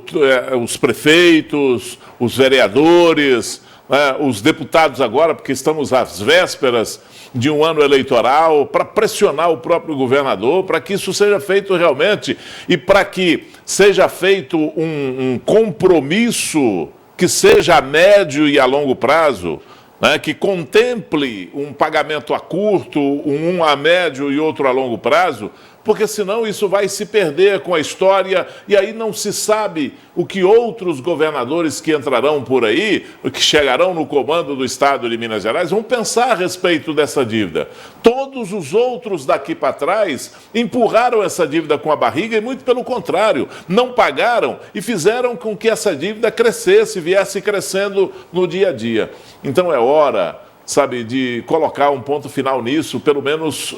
os prefeitos, os vereadores, né? Os deputados agora, porque estamos às vésperas de um ano eleitoral, para pressionar o próprio governador, para que isso seja feito realmente e para que seja feito um compromisso que seja a médio e a longo prazo, né, que contemple um pagamento a curto, um a médio e outro a longo prazo, porque senão isso vai se perder com a história e aí não se sabe o que outros governadores que entrarão por aí, que chegarão no comando do Estado de Minas Gerais, vão pensar a respeito dessa dívida. Todos os outros daqui para trás empurraram essa dívida com a barriga e, muito pelo contrário, não pagaram e fizeram com que essa dívida crescesse, viesse crescendo no dia a dia. Então é hora, sabe, de colocar um ponto final nisso, pelo menos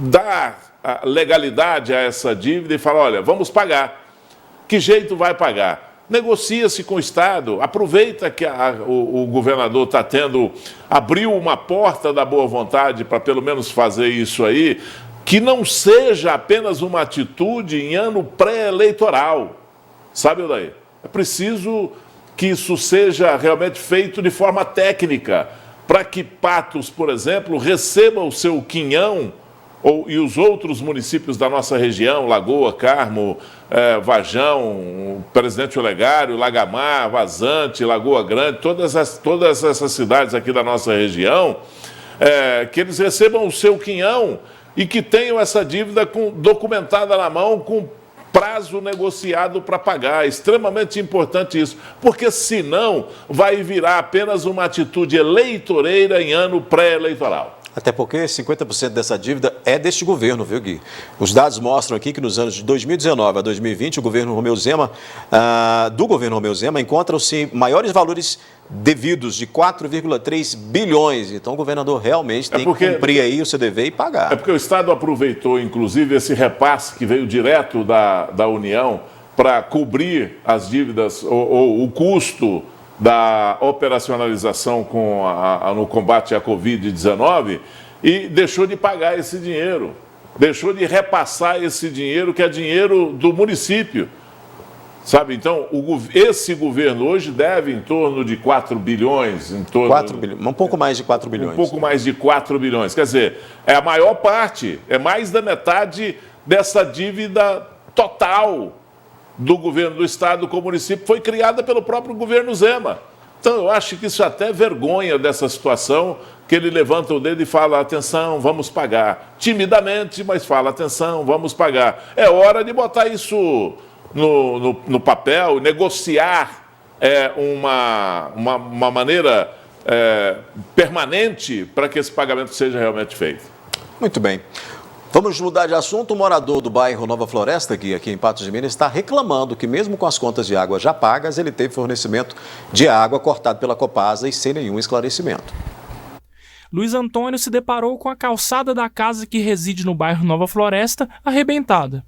dar a legalidade a essa dívida e falar, olha, vamos pagar. Que jeito vai pagar? negocia-se com o Estado, aproveita que o governador está abriu uma porta da boa vontade para pelo menos fazer isso aí, que não seja apenas uma atitude em ano pré-eleitoral, sabe, Odair? É preciso que isso seja realmente feito de forma técnica, para que Patos, por exemplo, receba o seu quinhão, e os outros municípios da nossa região, Lagoa, Carmo, Varjão, Presidente Olegário, Lagamar, Vazante, Lagoa Grande, todas essas cidades aqui da nossa região, que eles recebam o seu quinhão e que tenham essa dívida documentada na mão com prazo negociado para pagar. É extremamente importante isso, porque senão vai virar apenas uma atitude eleitoreira em ano pré-eleitoral. Até porque 50% dessa dívida é deste governo, viu, Gui? Os dados mostram aqui que nos anos de 2019 a 2020, o governo Romeu Zema, encontram-se maiores valores devidos de 4,3 bilhões. Então, o governador realmente tem que cumprir aí o seu dever e pagar. É porque o Estado aproveitou, inclusive, esse repasse que veio direto da União para cobrir as dívidas ou o custo da operacionalização no combate à Covid-19 e deixou de pagar esse dinheiro, deixou de repassar esse dinheiro, que é dinheiro do município, sabe? Então, esse governo hoje deve em torno de 4 bilhões, um pouco mais de 4 bilhões. Um pouco mais de 4 bilhões, quer dizer, é a maior parte, é mais da metade dessa dívida total do governo do Estado com o município, foi criada pelo próprio governo Zema. Então, eu acho que isso até vergonha dessa situação, que ele levanta o dedo e fala, atenção, vamos pagar. Timidamente, mas fala, atenção, vamos pagar. É hora de botar isso no papel, negociar uma maneira permanente para que esse pagamento seja realmente feito. Muito bem. Vamos mudar de assunto. O morador do bairro Nova Floresta, aqui em Patos de Minas, está reclamando que mesmo com as contas de água já pagas, ele teve fornecimento de água cortado pela Copasa e sem nenhum esclarecimento. Luiz Antônio se deparou com a calçada da casa que reside no bairro Nova Floresta arrebentada.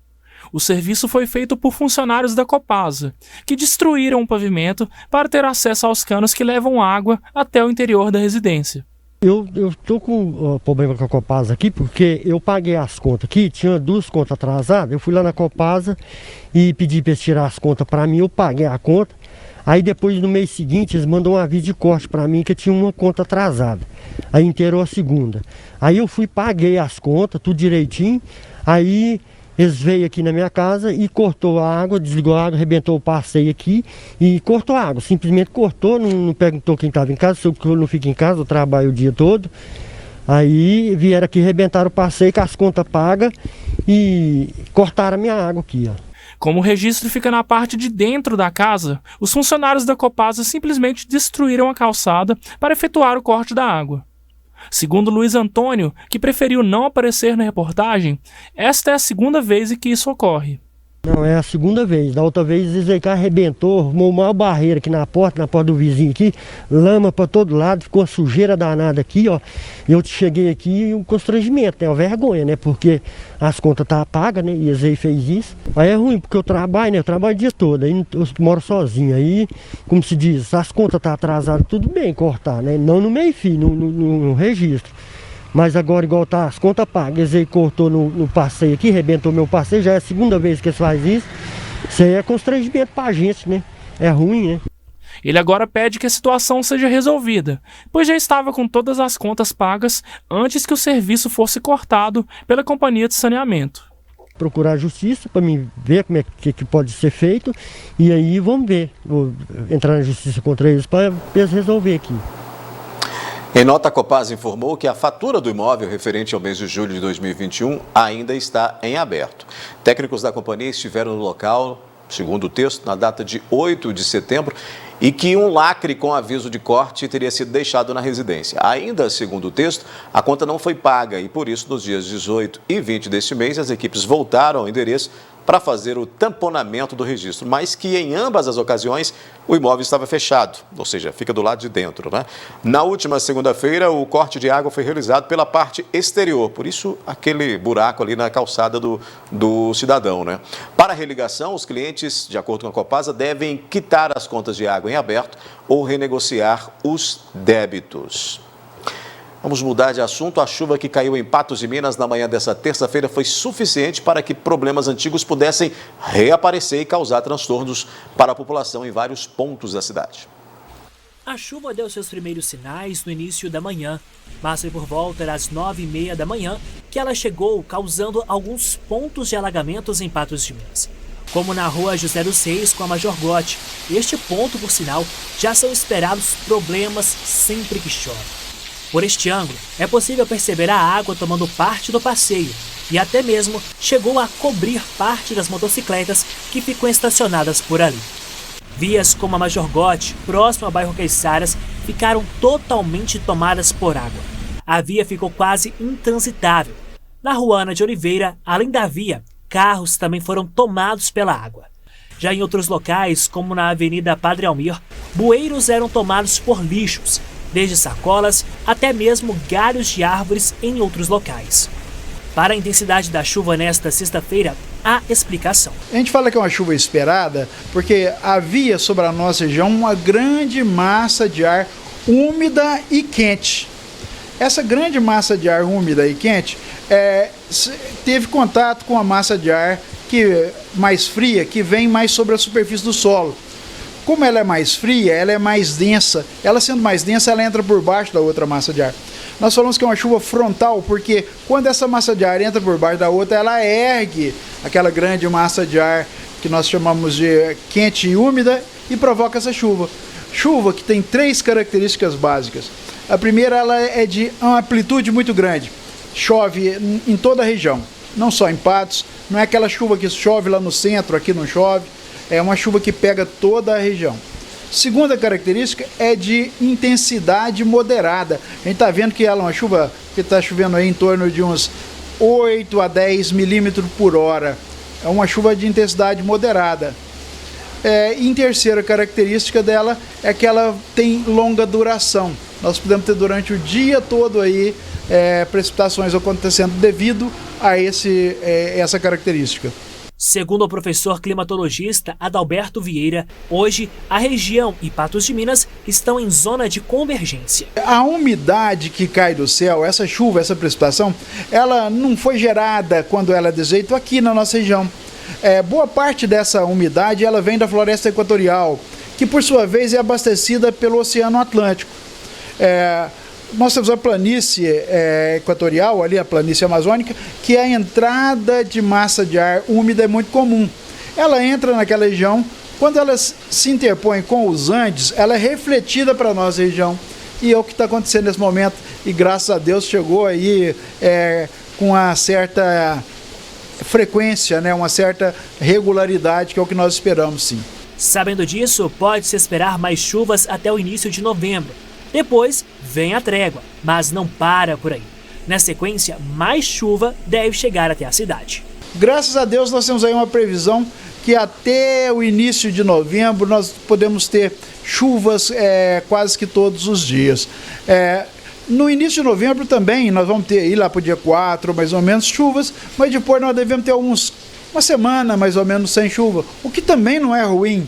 O serviço foi feito por funcionários da Copasa, que destruíram o pavimento para ter acesso aos canos que levam água até o interior da residência. Eu estou com problema com a Copasa aqui, porque eu paguei as contas aqui, tinha 2 contas atrasadas, eu fui lá na Copasa e pedi para eles tirar as contas para mim, eu paguei a conta, aí depois no mês seguinte eles mandam um aviso de corte para mim que tinha uma conta atrasada, aí inteirou a segunda. Aí eu fui, paguei as contas, tudo direitinho, aí eles veio aqui na minha casa e cortou a água, desligou a água, arrebentou o passeio aqui e cortou a água. Simplesmente cortou, não perguntou quem estava em casa, se eu não fico em casa, eu trabalho o dia todo. Aí vieram aqui, arrebentaram o passeio com as contas pagas e cortaram a minha água aqui, ó. Como o registro fica na parte de dentro da casa, os funcionários da Copasa simplesmente destruíram a calçada para efetuar o corte da água. Segundo Luiz Antônio, que preferiu não aparecer na reportagem, esta é a segunda vez em que isso ocorre. Não, é a segunda vez. Da outra vez eles arrebentou, arrumou uma maior barreira aqui na porta do vizinho aqui, lama para todo lado, ficou uma sujeira danada aqui, ó. Eu cheguei aqui e um constrangimento, né? Uma vergonha, né? Porque as contas estavam pagas, né? E eles aí fez isso. Aí é ruim, porque eu trabalho, né? Eu trabalho o dia todo, aí eu moro sozinho. Aí, como se diz, as contas estão atrasadas, tudo bem cortar, né? Não no meio-fio, no registro. Mas agora, igual tá, as contas pagas, eles aí cortou no passeio aqui, arrebentou meu passeio, já é a segunda vez que eles fazem isso. Isso aí é constrangimento pra gente, né? É ruim, né? Ele agora pede que a situação seja resolvida, pois já estava com todas as contas pagas antes que o serviço fosse cortado pela companhia de saneamento. Procurar a justiça para mim ver como é que pode ser feito e aí vamos ver. Vou entrar na justiça contra eles para eles resolver aqui. Em nota, a Copasa informou que a fatura do imóvel referente ao mês de julho de 2021 ainda está em aberto. Técnicos da companhia estiveram no local, segundo o texto, na data de 8 de setembro, e que um lacre com aviso de corte teria sido deixado na residência. Ainda, segundo o texto, a conta não foi paga e, por isso, nos dias 18 e 20 deste mês, as equipes voltaram ao endereço para fazer o tamponamento do registro, mas que em ambas as ocasiões o imóvel estava fechado, ou seja, fica do lado de dentro, né? Na última segunda-feira, o corte de água foi realizado pela parte exterior, por isso aquele buraco ali na calçada do cidadão, né? Para a religação, os clientes, de acordo com a Copasa, devem quitar as contas de água em aberto ou renegociar os débitos. Vamos mudar de assunto. A chuva que caiu em Patos de Minas na manhã dessa terça-feira foi suficiente para que problemas antigos pudessem reaparecer e causar transtornos para a população em vários pontos da cidade. A chuva deu seus primeiros sinais no início da manhã, mas foi por volta das 9h30 da manhã que ela chegou, causando alguns pontos de alagamentos em Patos de Minas, como na rua José dos Reis com a Major Gotti. Este ponto, por sinal, já são esperados problemas sempre que chove. Por este ângulo, é possível perceber a água tomando parte do passeio e até mesmo chegou a cobrir parte das motocicletas que ficam estacionadas por ali. Vias como a Major Gotti, próximo ao bairro Caiçaras, ficaram totalmente tomadas por água. A via ficou quase intransitável. Na rua Ana de Oliveira, além da via, carros também foram tomados pela água. Já em outros locais, como na Avenida Padre Almir, bueiros eram tomados por lixos, desde sacolas até mesmo galhos de árvores em outros locais. Para a intensidade da chuva nesta sexta-feira, há explicação. A gente fala que é uma chuva esperada porque havia sobre a nossa região uma grande massa de ar úmida e quente. Essa grande massa de ar úmida e quente teve contato com a massa de ar mais fria, que vem mais sobre a superfície do solo. Como ela é mais fria, ela é mais densa. Ela sendo mais densa, ela entra por baixo da outra massa de ar. Nós falamos que é uma chuva frontal, porque quando essa massa de ar entra por baixo da outra, ela ergue aquela grande massa de ar que nós chamamos de quente e úmida e provoca essa chuva. Chuva que tem 3 características básicas. A primeira, ela é de uma amplitude muito grande. Chove em toda a região, não só em Patos. Não é aquela chuva que chove lá no centro, aqui não chove. É uma chuva que pega toda a região. Segunda característica é de intensidade moderada. A gente está vendo que ela é uma chuva que está chovendo aí em torno de uns 8 a 10 milímetros por hora. É uma chuva de intensidade moderada. Em terceira característica dela é que ela tem longa duração. Nós podemos ter durante o dia todo aí precipitações acontecendo devido a essa característica. Segundo o professor climatologista Adalberto Vieira, hoje a região e Patos de Minas estão em zona de convergência. A umidade que cai do céu, essa chuva, essa precipitação, ela não foi gerada quando ela é de jeito aqui na nossa região. Boa parte dessa umidade ela vem da floresta equatorial, que por sua vez é abastecida pelo Oceano Atlântico. Nós temos a planície equatorial, ali a planície amazônica, que a entrada de massa de ar úmida é muito comum. Ela entra naquela região, quando ela se interpõe com os Andes, ela é refletida para a nossa região. E é o que está acontecendo nesse momento, e graças a Deus chegou aí com uma certa frequência, né, uma certa regularidade, que é o que nós esperamos, sim. Sabendo disso, pode-se esperar mais chuvas até o início de novembro. Depois vem a trégua, mas não para por aí. Na sequência, mais chuva deve chegar até a cidade. Graças a Deus nós temos aí uma previsão que até o início de novembro nós podemos ter chuvas quase que todos os dias. No início de novembro também nós vamos ter aí lá para o dia 4 mais ou menos chuvas, mas depois nós devemos ter uma semana mais ou menos sem chuva, o que também não é ruim.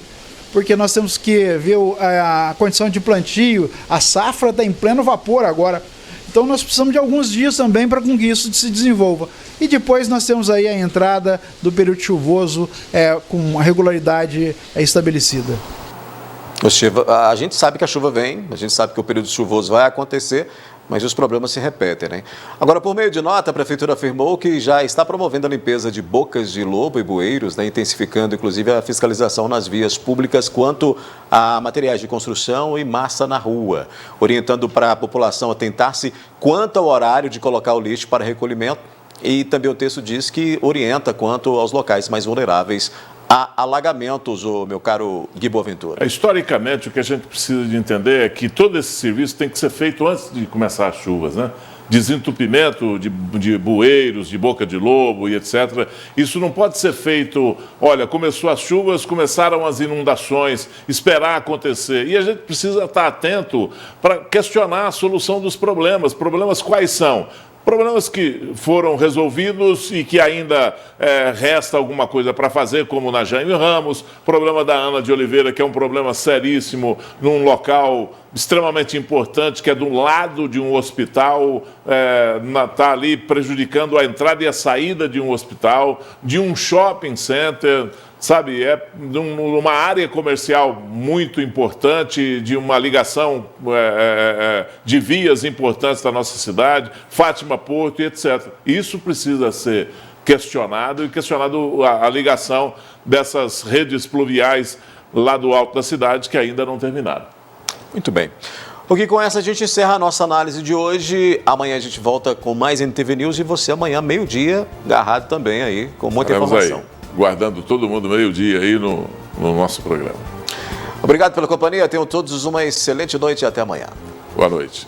Porque nós temos que ver a condição de plantio, a safra está em pleno vapor agora. Então nós precisamos de alguns dias também para que isso se desenvolva. E depois nós temos aí a entrada do período chuvoso com a regularidade estabelecida. A gente sabe que a chuva vem, a gente sabe que o período chuvoso vai acontecer, mas os problemas se repetem, né? Agora, por meio de nota, a Prefeitura afirmou que já está promovendo a limpeza de bocas de lobo e bueiros, né, intensificando, inclusive, a fiscalização nas vias públicas quanto a materiais de construção e massa na rua, orientando para a população atentar-se quanto ao horário de colocar o lixo para recolhimento. E também o texto diz que orienta quanto aos locais mais vulneráveis há alagamentos, meu caro Gui Boaventura. Historicamente, o que a gente precisa de entender é que todo esse serviço tem que ser feito antes de começar as chuvas, né? Desentupimento de bueiros, de boca de lobo e etc. Isso não pode ser feito, olha, começou as chuvas, começaram as inundações, esperar acontecer. E a gente precisa estar atento para questionar a solução dos problemas. Problemas quais são? Problemas que foram resolvidos e que ainda resta alguma coisa para fazer, como na Jaime Ramos, problema da Ana de Oliveira, que é um problema seríssimo, num local extremamente importante, que é do lado de um hospital, está ali prejudicando a entrada e a saída de um hospital, de um shopping center, sabe, é uma área comercial muito importante, de uma ligação de vias importantes da nossa cidade, Fátima Porto e etc. Isso precisa ser questionado a ligação dessas redes pluviais lá do alto da cidade que ainda não terminaram. Muito bem. Porque com essa a gente encerra a nossa análise de hoje. Amanhã a gente volta com mais NTV News e você amanhã, meio-dia, agarrado também aí, com muita informação. Aí, guardando todo mundo meio-dia aí no nosso programa. Obrigado pela companhia, tenham todos uma excelente noite e até amanhã. Boa noite.